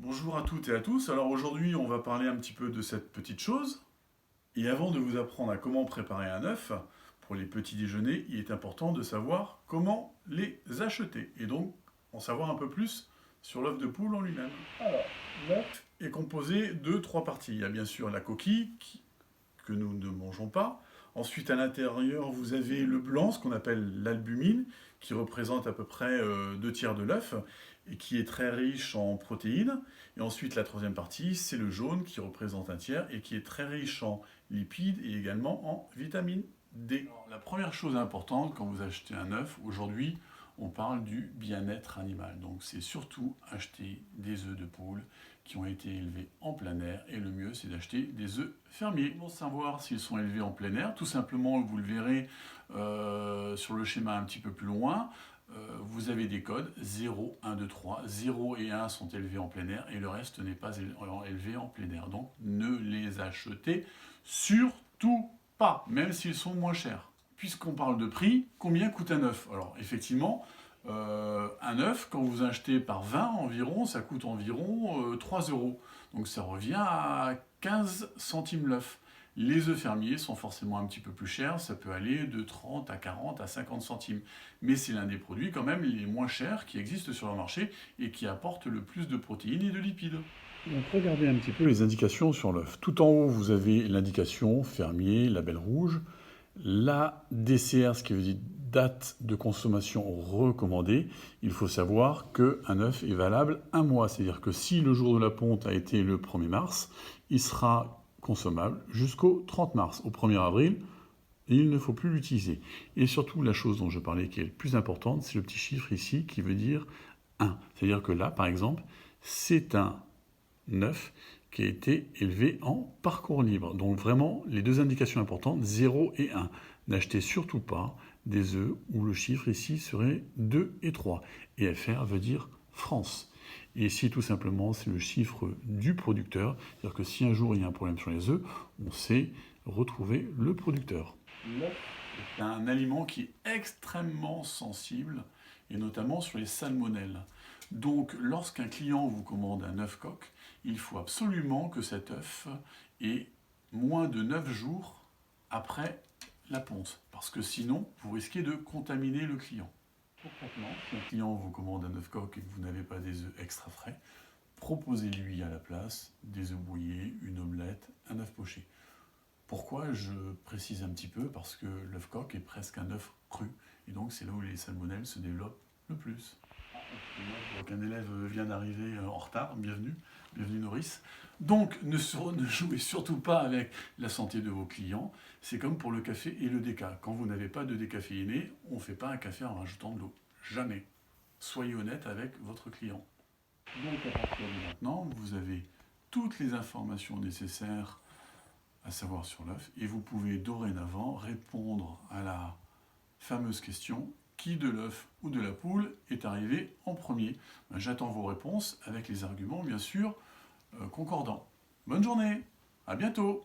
Bonjour à toutes et à tous. Alors aujourd'hui, on va parler un petit peu de cette petite chose. Et avant de vous apprendre à comment préparer un œuf, pour les petits déjeuners, il est important de savoir comment les acheter. Et donc, en savoir un peu plus sur l'œuf de poule en lui-même. Alors, l'œuf est composé de trois parties. Il y a bien sûr la coquille, que nous ne mangeons pas. Ensuite, à l'intérieur, vous avez le blanc, ce qu'on appelle l'albumine, qui représente à peu près 2 tiers de l'œuf et qui est très riche en protéines. Et ensuite, la troisième partie, c'est le jaune, qui représente 1 tiers et qui est très riche en lipides et également en vitamine D. Alors, la première chose importante quand vous achetez un œuf, aujourd'hui, on parle du bien-être animal. Donc c'est surtout acheter des œufs de poule qui ont été élevés en plein air, et le mieux c'est d'acheter des œufs fermiers. Pour savoir s'ils sont élevés en plein air, tout simplement, vous le verrez sur le schéma un petit peu plus loin, vous avez des codes 0, 1, 2, 3. 0 et 1 sont élevés en plein air et le reste n'est pas élevé en plein air. Donc ne les achetez surtout pas, même s'ils sont moins chers. Puisqu'on parle de prix, combien coûte un œuf? Alors effectivement, un œuf, quand vous achetez par 20 environ, ça coûte environ 3 euros. Donc ça revient à 15 centimes l'œuf. Les œufs fermiers sont forcément un petit peu plus chers, ça peut aller de 30 à 40 à 50 centimes. Mais c'est l'un des produits quand même les moins chers qui existent sur le marché et qui apporte le plus de protéines et de lipides. Donc regardez un petit peu les indications sur l'œuf. Tout en haut, vous avez l'indication fermier, label rouge. La DCR, ce qui veut dire date de consommation recommandée, il faut savoir qu'un œuf est valable 1 mois. C'est-à-dire que si le jour de la ponte a été le 1er mars, il sera consommable jusqu'au 30 mars. Au 1er avril, il ne faut plus l'utiliser. Et surtout, la chose dont je parlais qui est le plus importante, c'est le petit chiffre ici qui veut dire 1. C'est-à-dire que là, par exemple, c'est un œuf qui a été élevé en parcours libre. Donc vraiment, les deux indications importantes, 0 et 1. N'achetez surtout pas des œufs où le chiffre ici serait 2 et 3. Et FR veut dire France. Et ici, tout simplement, c'est le chiffre du producteur. C'est-à-dire que si un jour il y a un problème sur les œufs, on sait retrouver le producteur. L'œuf est un aliment qui est extrêmement sensible, et notamment sur les salmonelles. Donc, lorsqu'un client vous commande un œuf coq, il faut absolument que cet œuf ait moins de 9 jours après la ponte, parce que sinon, vous risquez de contaminer le client. Concrètement, si un client vous commande un œuf coq et que vous n'avez pas des œufs extra frais, proposez-lui à la place des œufs brouillés, une omelette, un œuf poché. Pourquoi je précise un petit peu? Parce que l'œuf coq est presque un œuf cru, et donc c'est là où les salmonelles se développent le plus. Je vois qu'un élève vient d'arriver en retard, bienvenue Nourrice. Donc ne jouez surtout pas avec la santé de vos clients, c'est comme pour le café et le déca. Quand vous n'avez pas de décaféiné, on ne fait pas un café en rajoutant de l'eau. Jamais. Soyez honnête avec votre client. Donc à partir de maintenant, vous avez toutes les informations nécessaires à savoir sur l'œuf, et vous pouvez dorénavant répondre à la fameuse question: qui de l'œuf ou de la poule est arrivé en premier? J'attends vos réponses avec les arguments bien sûr concordants. Bonne journée, à bientôt.